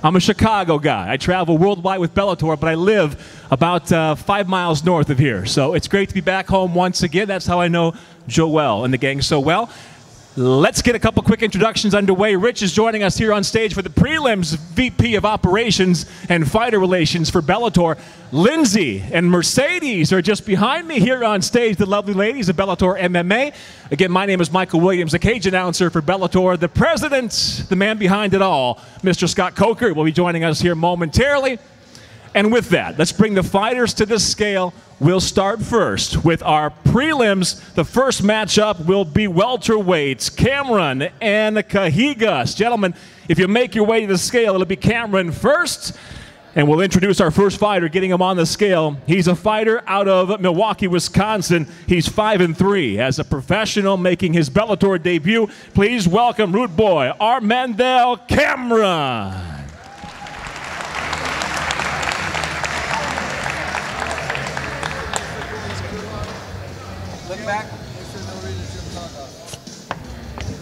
I'm a Chicago guy. I travel worldwide with Bellator, but I live about 5 miles north of here. So it's great to be back home once again. That's how I know Joel and the gang so well. Let's get a couple quick introductions underway. Rich is joining us here on stage for the prelims, VP of Operations and Fighter Relations for Bellator. Lindsay and Mercedes are just behind me here on stage, the lovely ladies of Bellator MMA. Again, my name is Michael Williams, the cage announcer for Bellator. The president, the man behind it all, Mr. Scott Coker, will be joining us here momentarily. And with that, let's bring the fighters to the scale. We'll start first with our prelims. The first matchup will be welterweights, Cameron and Cajigas. Gentlemen, if you make your way to the scale, it'll be Cameron first. And we'll introduce our first fighter, getting him on the scale. He's a fighter out of Milwaukee, Wisconsin. He's 5-3 as a professional, making his Bellator debut. Please welcome Rude Boy Armandel Cameron. Back.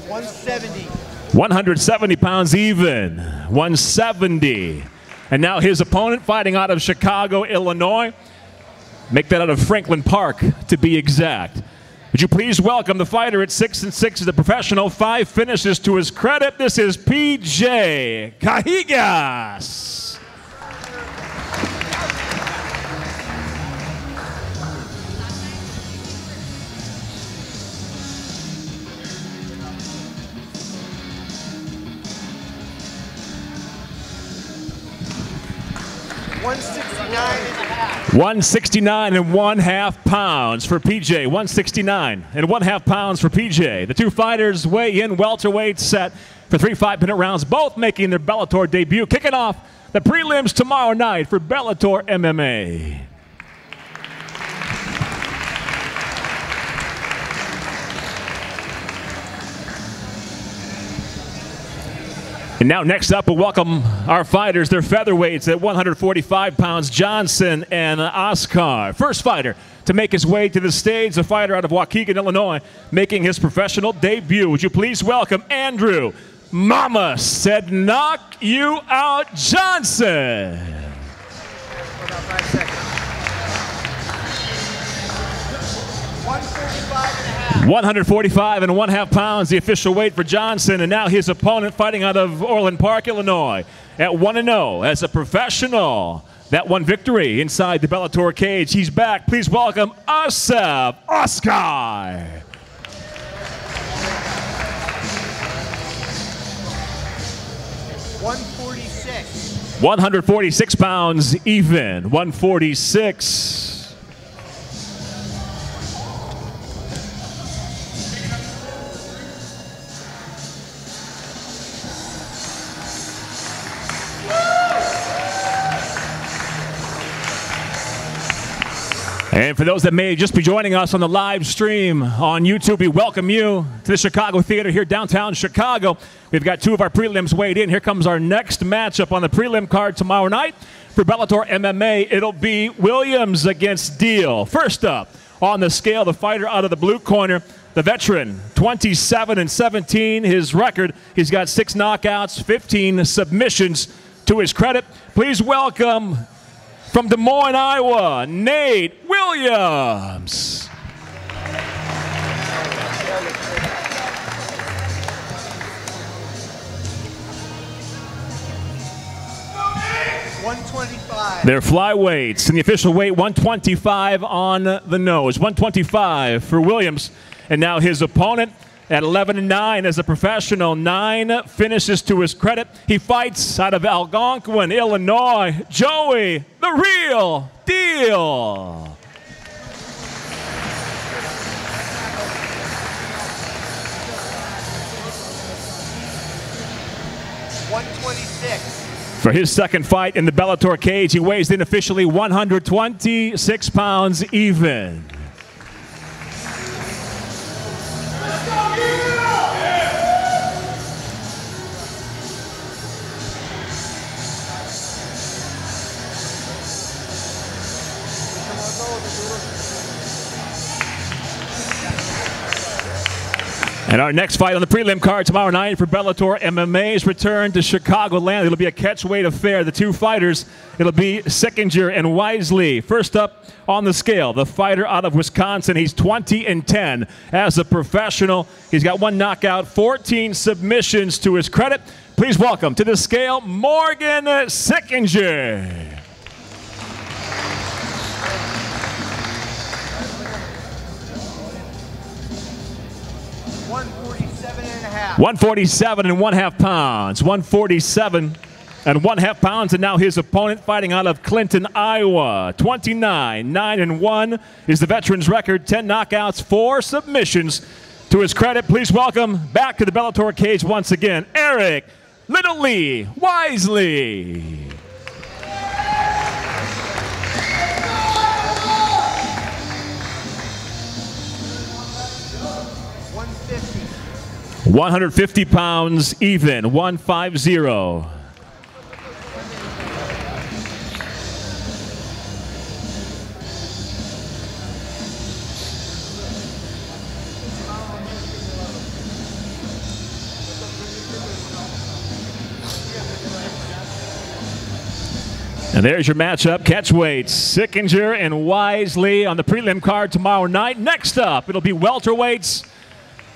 170. 170 pounds even. 170. And now his opponent, fighting out of Chicago, Illinois. Make that out of Franklin Park, to be exact. Would you please welcome the fighter at 6-6 as a professional, 5 finishes to his credit. This is PJ Cajigas. $169.5 pounds for PJ. 169.5 pounds for PJ. The two fighters weigh in welterweight, set for 3 5-minute rounds, both making their Bellator debut. Kicking off the prelims tomorrow night for Bellator MMA. And now next up, we'll welcome our fighters. They're featherweights at 145 pounds, Johnson and Oscar. First fighter to make his way to the stage, a fighter out of Waukegan, Illinois, making his professional debut. Would you please welcome Andrew Mama Said Knock You Out Johnson. 145.5 pounds, the official weight for Johnson, and now his opponent, fighting out of Orland Park, Illinois, at 1-0 as a professional. That one victory inside the Bellator cage. He's back. Please welcome Asaf Oscar. 146 pounds even. 146. And for those that may just be joining us on the live stream on YouTube, we welcome you to the Chicago Theater here downtown Chicago. We've got 2 of our prelims weighed in. Here comes our next matchup on the prelim card tomorrow night for Bellator MMA. It'll be Williams against Deal. First up on the scale, the fighter out of the blue corner, the veteran, 27-17. His record, he's got 6 knockouts, 15 submissions to his credit. Please welcome, from Des Moines, Iowa, Nate Williams. 125. They're flyweights, and the official weight, 125 on the nose. 125 for Williams. And now his opponent at 11-9 as a professional, 9 finishes to his credit. He fights out of Algonquin, Illinois, Joey, the real deal. For his second fight in the Bellator cage, he weighs in officially 126 pounds even. And our next fight on the prelim card tomorrow night for Bellator MMA's return to Chicagoland. It'll be a catchweight affair. The two fighters, it'll be Sickinger and Wisely. First up on the scale, the fighter out of Wisconsin. He's 20-10 as a professional. He's got 1 knockout, 14 submissions to his credit. Please welcome to the scale, Morgan Sickinger. 147.5 pounds. 147.5 pounds, and now his opponent fighting out of Clinton, Iowa. 29-9-1 is the veteran's record. 10 knockouts, 4 submissions to his credit. Please welcome back to the Bellator cage once again, Eric Little Lee Wisely. 150 pounds even, 150. And there's your matchup, catchweights, Sickinger and Wisely on the prelim card tomorrow night. Next up, it'll be welterweights.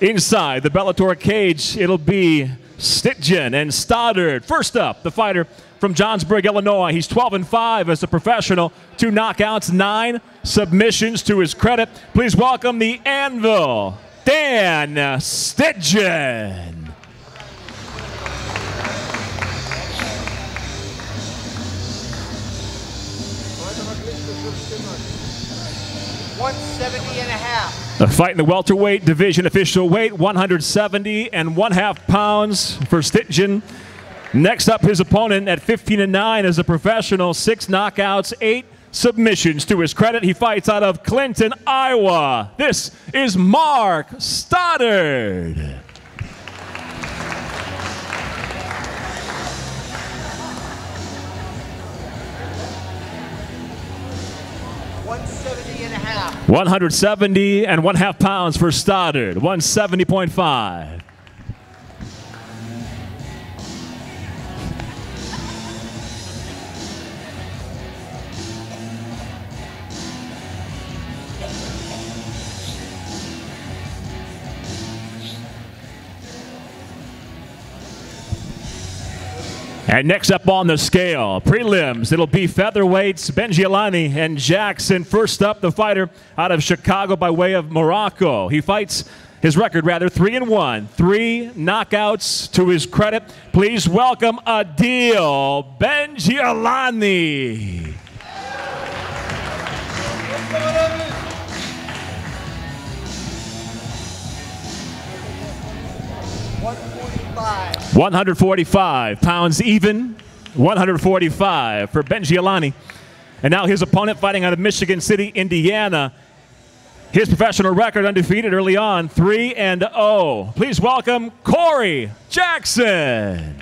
Inside the Bellator cage, it'll be Stitgen and Stoddard. First up, the fighter from Johnsburg, Illinois. He's 12-5 as a professional. 2 knockouts, 9 submissions to his credit. Please welcome the Anvil, Dan Stitgen. 170.5. The fight in the welterweight division, official weight, 170.5 pounds for Stitgen. Next up, his opponent at 15-9 as a professional, 6 knockouts, 8 submissions to his credit. He fights out of Clinton, Iowa. This is Mark Stoddard. 170.5 pounds for Stoddard, 170.5. And next up on the scale, prelims, it'll be featherweights, Benjialani and Jackson. First up, the fighter out of Chicago by way of Morocco. He fights, his record rather, 3-1, 3 knockouts to his credit. Please welcome Adil Benjialani. 145 pounds even, 145 for Benjialani. And now his opponent fighting out of Michigan City, Indiana. His professional record undefeated early on, 3-0. Please welcome Corey Jackson.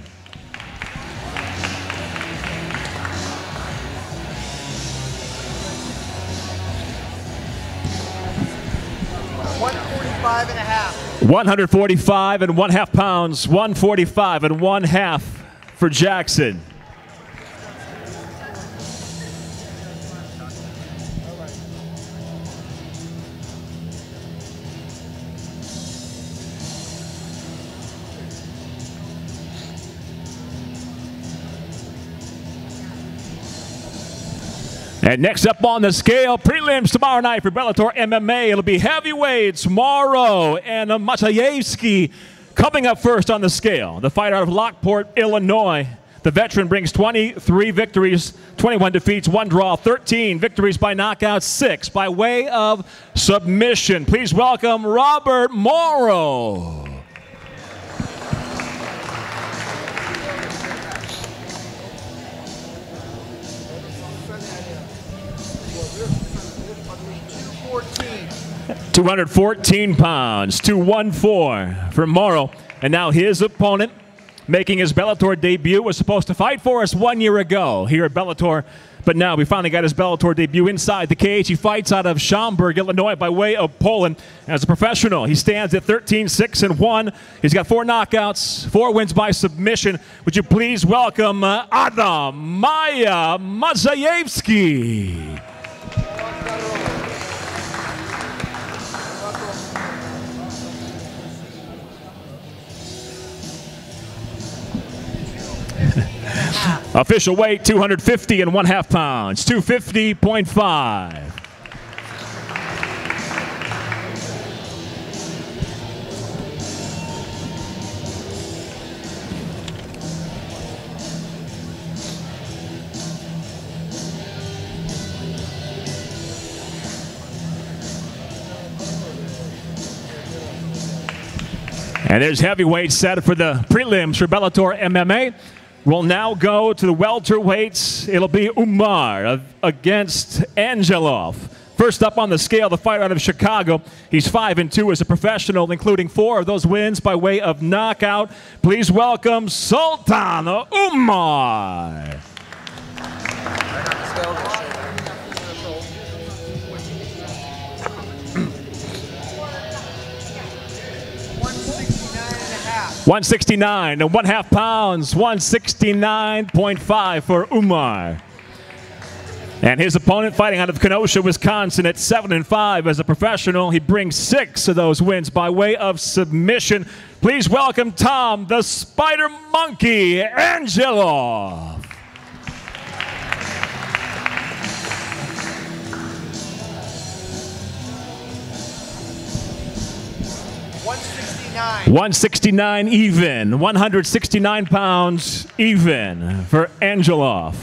145.5 pounds, 145.5 for Jackson. And next up on the scale, prelims tomorrow night for Bellator MMA. It'll be heavyweights, Morrow and Maciejewski coming up first on the scale. The fighter out of Lockport, Illinois. The veteran brings 23 victories, 21 defeats, 1 draw, 13 victories by knockout, 6 by way of submission. Please welcome Robert Morrow. 214 pounds, 214 for Morrow. And now his opponent making his Bellator debut, was supposed to fight for us 1 year ago here at Bellator. But now we finally got his Bellator debut inside the cage. He fights out of Schaumburg, Illinois, by way of Poland. As a professional, he stands at 13-6-1. He's got 4 knockouts, 4 wins by submission. Would you please welcome Adam Maya Mazajewski. Official weight 250.5 pounds, 250.5. And there's heavyweight set for the prelims for Bellator MMA. We'll now go to the welterweights. It'll be Omar against Angelov. First up on the scale, the fighter out of Chicago. He's 5-2 as a professional, including 4 of those wins by way of knockout. Please welcome Sultan Omar. 169.5 pounds, 169.5 for Omar. And his opponent, fighting out of Kenosha, Wisconsin, at 7-5 as a professional. He brings 6 of those wins by way of submission. Please welcome Tom the Spider Monkey Angelov. $169 even, 169 pounds even for Angelov.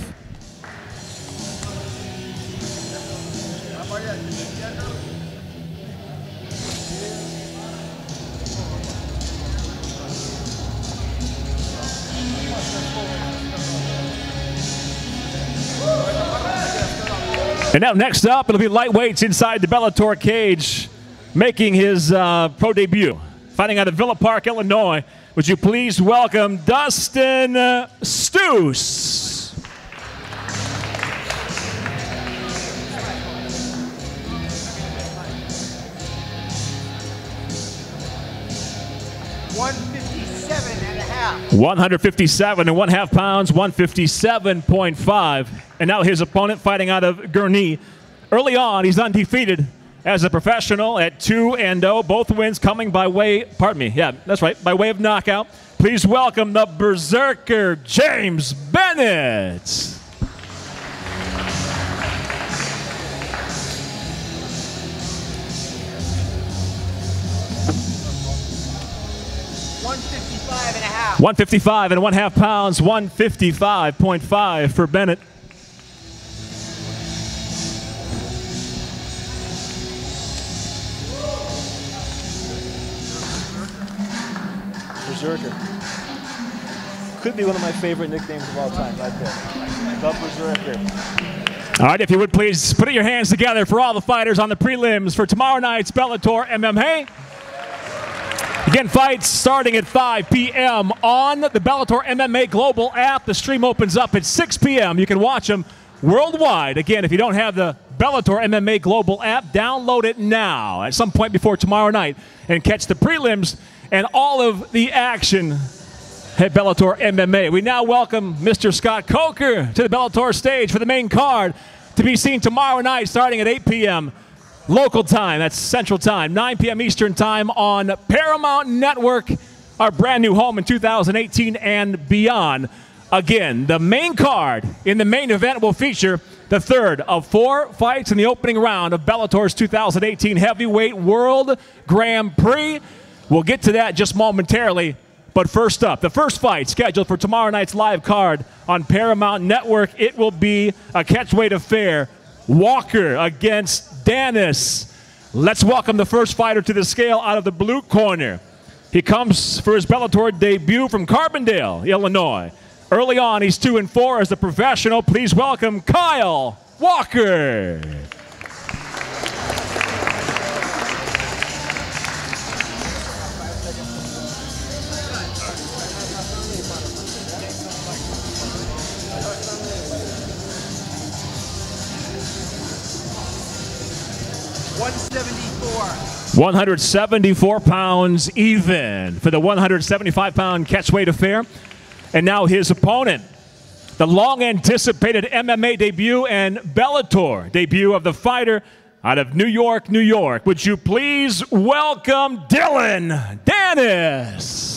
And now next up, it'll be lightweights inside the Bellator cage, making his pro debut. Fighting out of Villa Park, Illinois, would you please welcome Dustin Stoos. $157.5 pounds, 157.5. And now his opponent, fighting out of Gurnee. Early on, he's undefeated as a professional at 2-0, both wins coming by way, pardon me, yeah, that's right, by way of knockout. Please welcome the Berserker, James Bennett. $155.5 pounds, 155.5 for Bennett. Berserker. Could be one of my favorite nicknames of all time, right there. The Berserker. All right, if you would please put your hands together for all the fighters on the prelims for tomorrow night's Bellator MMA. Again, fights starting at 5 p.m. on the Bellator MMA Global app. The stream opens up at 6 p.m. You can watch them worldwide. Again, if you don't have the Bellator MMA Global app, download it now at some point before tomorrow night and catch the prelims and all of the action at Bellator MMA. We now welcome Mr. Scott Coker to the Bellator stage for the main card to be seen tomorrow night starting at 8 p.m. local time. That's Central Time, 9 p.m. Eastern Time on Paramount Network, our brand new home in 2018 and beyond. Again, the main card in the main event will feature the third of 4 fights in the opening round of Bellator's 2018 Heavyweight World Grand Prix. We'll get to that just momentarily, but first up, the first fight scheduled for tomorrow night's live card on Paramount Network. It will be a catchweight affair, Walker against Dennis. Let's welcome the first fighter to the scale out of the blue corner. He comes for his Bellator debut from Carbondale, Illinois. Early on, he's 2-4 as a professional. Please welcome Kyle Walker. 174. 174 pounds even for the 175-pound catchweight affair. And now his opponent, the long-anticipated MMA debut and Bellator debut of the fighter out of New York, New York. Would you please welcome Dylan Dennis?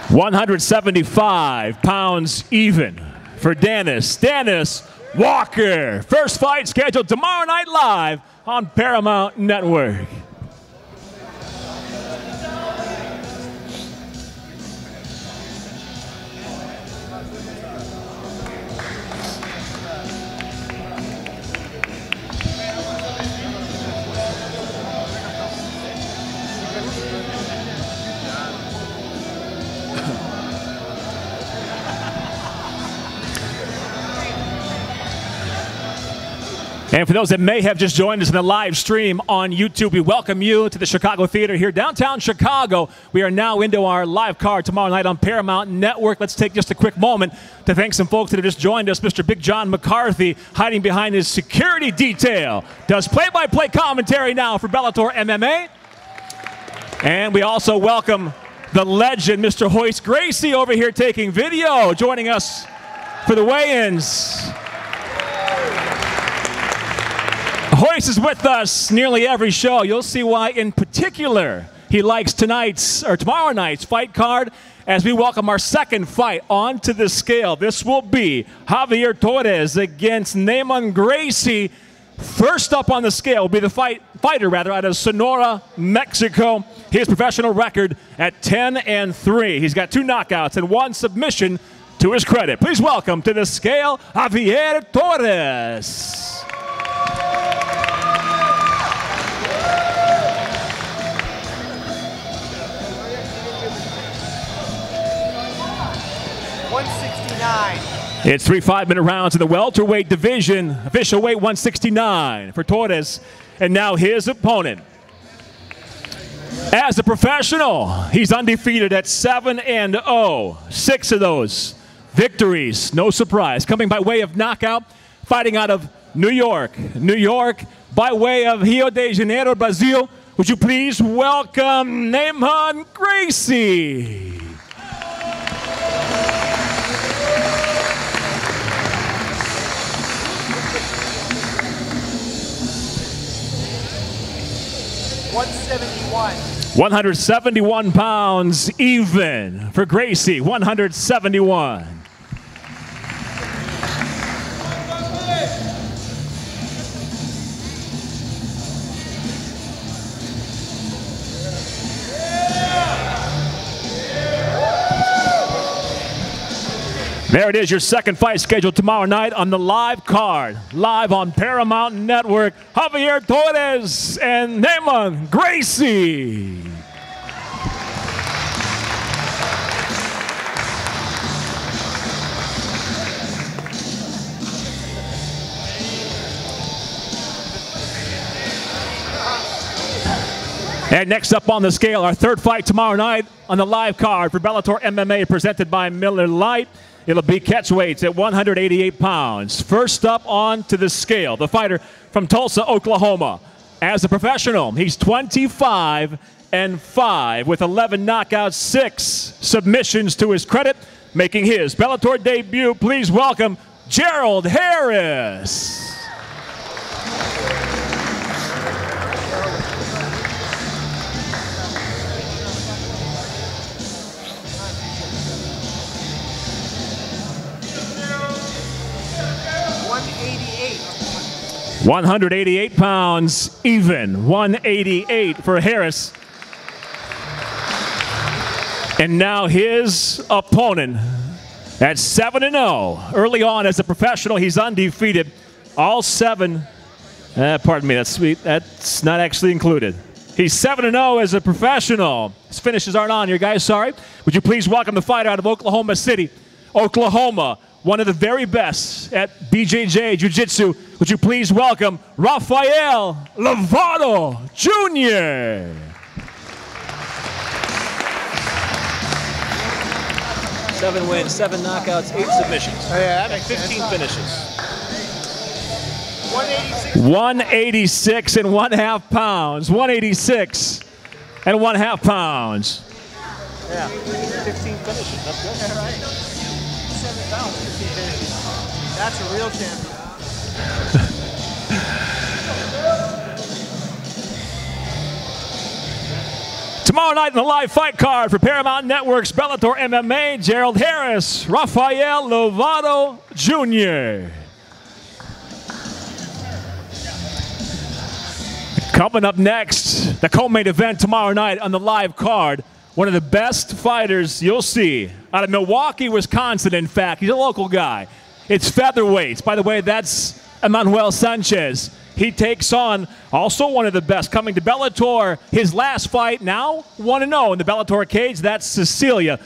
175 pounds even for Dennis Walker. First fight scheduled tomorrow night live on Paramount Network. And for those that may have just joined us in the live stream on YouTube, we welcome you to the Chicago Theater here, downtown Chicago. We are now into our live card tomorrow night on Paramount Network. Let's take just a quick moment to thank some folks that have just joined us. Mr. Big John McCarthy, hiding behind his security detail, does play-by-play commentary now for Bellator MMA. And we also welcome the legend, Mr. Hoist Gracie, over here taking video, joining us for the weigh-ins. Hoist is with us nearly every show. You'll see why in particular he likes tomorrow night's fight card as we welcome our second fight onto the scale. This will be Javier Torres against Namin Gracie. First up on the scale will be the fighter out of Sonora, Mexico. His professional record at 10-3. He's got 2 knockouts and 1 submission to his credit. Please welcome to the scale Javier Torres. 169. It's 3 5-minute rounds in the welterweight division. Official weight 169 for Torres. And now his opponent. As a professional, he's undefeated at 7-0. 6 of those victories, no surprise, coming by way of knockout, fighting out of New York, by way of Rio de Janeiro, Brazil. Would you please welcome Namin Gracie? $171. 171 pounds even for Gracie. 171. There it is, your second fight scheduled tomorrow night on the live card, live on Paramount Network. Javier Torres and Namin Gracie. And next up on the scale, our third fight tomorrow night on the live card for Bellator MMA presented by Miller Lite. It'll be catchweights at 188 pounds. First up onto the scale, the fighter from Tulsa, Oklahoma. As a professional, he's 25-5 with 11 knockouts, 6 submissions to his credit, making his Bellator debut. Please welcome Gerald Harris. $188. 188 pounds even. 188 for Harris. And now his opponent at 7-0. Early on as a professional, he's undefeated. All 7. Pardon me, that's sweet. That's not actually included. He's 7-0 as a professional. His finishes aren't on here, guys. Sorry. Would you please welcome the fighter out of Oklahoma City, Oklahoma, one of the very best at BJJ Jiu-Jitsu. Would you please welcome Rafael Lovato Jr. 7 wins, 7 knockouts, 8 submissions. Oh, yeah, that and makes 15 sense. finishes. 186. 186 and 1/2 pounds. 186 and 1/2 pounds. Yeah, 15 finishes. That's good. Yeah, right. 7 pounds, 15 finishes. That's a real champion. Tomorrow night in the live fight card for Paramount Network's Bellator MMA, Gerald Harris, Rafael Lovato Jr. Coming up next, the co-main event tomorrow night on the live card. One of the best fighters you'll see out of Milwaukee, Wisconsin, in fact. He's a local guy. It's featherweights. By the way, that's Emmanuel Sanchez. He takes on also one of the best coming to Bellator. His last fight now 1-0 in the Bellator cage. That's Cecilia.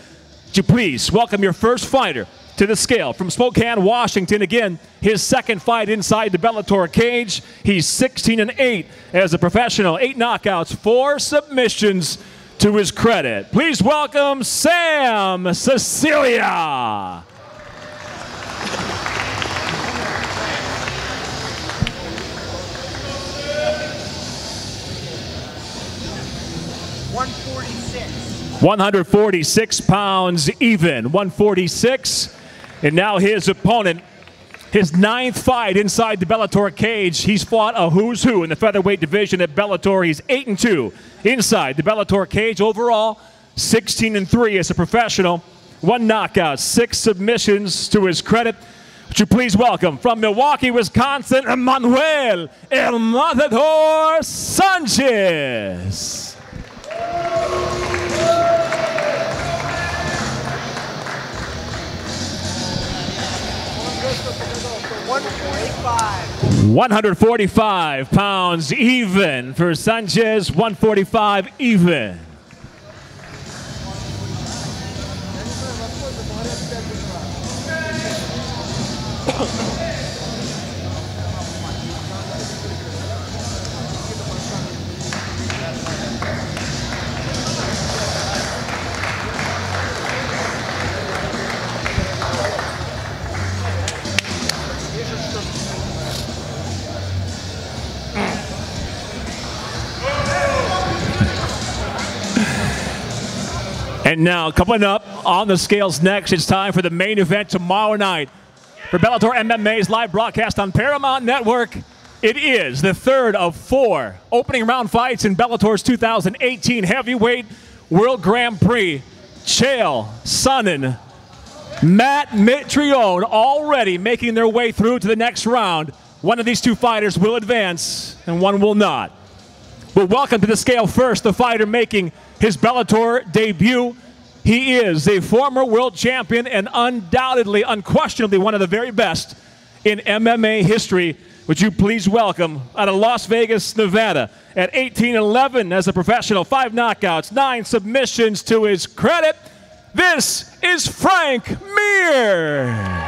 Would you please welcome your first fighter to the scale from Spokane, Washington. Again, his second fight inside the Bellator cage. He's 16-8 as a professional. 8 knockouts, 4 submissions to his credit. Please welcome Sam Cecilia. $146. 146 pounds even. 146. And now his opponent, his 9th fight inside the Bellator cage. He's fought a who's who in the featherweight division at Bellator. He's 8-2 inside the Bellator cage. Overall, 16-3 as a professional. 1 knockout, 6 submissions to his credit. Would you please welcome from Milwaukee, Wisconsin, Emmanuel El Matador Sanchez. 145 pounds even for Sanchez. 145 even. And now, coming up on the scales next, it's time for the main event tomorrow night. For Bellator MMA's live broadcast on Paramount Network, it is the 3rd of 4 opening round fights in Bellator's 2018 Heavyweight World Grand Prix. Chael Sonnen, Matt Mitrione already making their way through to the next round. One of these 2 fighters will advance, and one will not. But welcome to the scale first, the fighter making his Bellator debut. He is a former world champion and undoubtedly, unquestionably one of the very best in MMA history. Would you please welcome out of Las Vegas, Nevada, at 18-11 as a professional, 5 knockouts, 9 submissions to his credit. This is Frank Mir.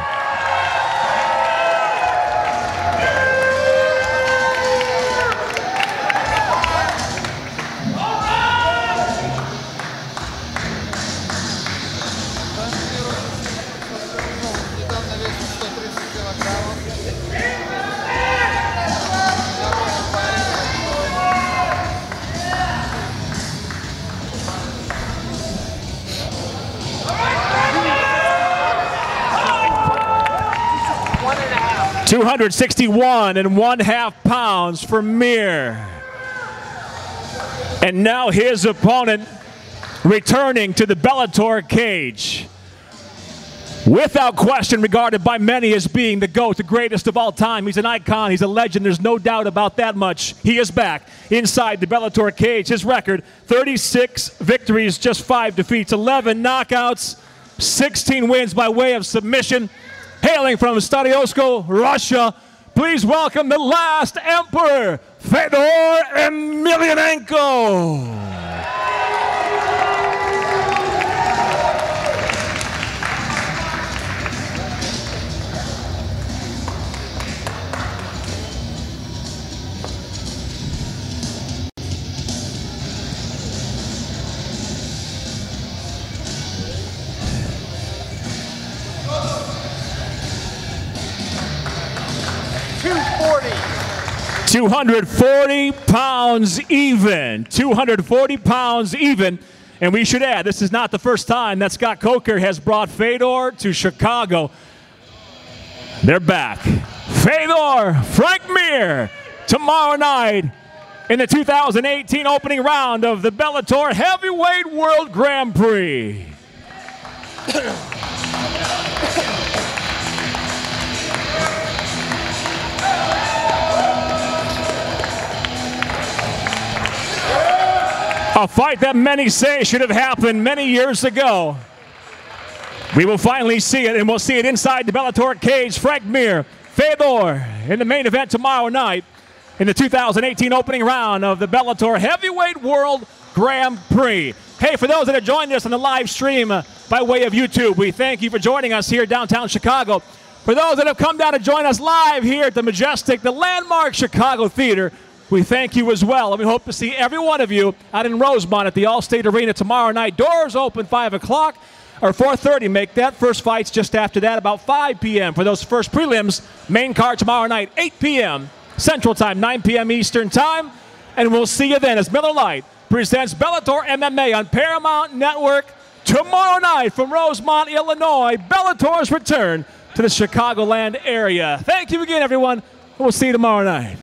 261 1/2 pounds for Mir. And now his opponent returning to the Bellator cage. Without question, regarded by many as being the GOAT, the greatest of all time. He's an icon, he's a legend, there's no doubt about that much. He is back inside the Bellator cage. His record, 36 victories, just 5 defeats, 11 knockouts, 16 wins by way of submission. Hailing from Stadiosko, Russia, please welcome the last emperor, Fedor Emelianenko. 240 pounds even. 240 pounds even. And we should add, this is not the first time that Scott Coker has brought Fedor to Chicago. They're back. Fedor, Frank Mir, tomorrow night in the 2018 opening round of the Bellator Heavyweight World Grand Prix. A fight that many say should have happened many years ago. We will finally see it, and we'll see it inside the Bellator cage. Frank Mir, Fedor in the main event tomorrow night in the 2018 opening round of the Bellator Heavyweight World Grand Prix. Hey, for those that have joined us on the live stream by way of YouTube, we thank you for joining us here downtown Chicago. For those that have come down to join us live here at the majestic, the landmark Chicago Theater, we thank you as well, and we hope to see every one of you out in Rosemont at the Allstate Arena tomorrow night. Doors open 5 o'clock or 4:30. Make that. First fight's just after that, about 5 p.m. for those first prelims. Main card tomorrow night, 8 p.m. Central Time, 9 p.m. Eastern Time. And we'll see you then as Miller Lite presents Bellator MMA on Paramount Network tomorrow night from Rosemont, Illinois. Bellator's return to the Chicagoland area. Thank you again, everyone. We'll see you tomorrow night.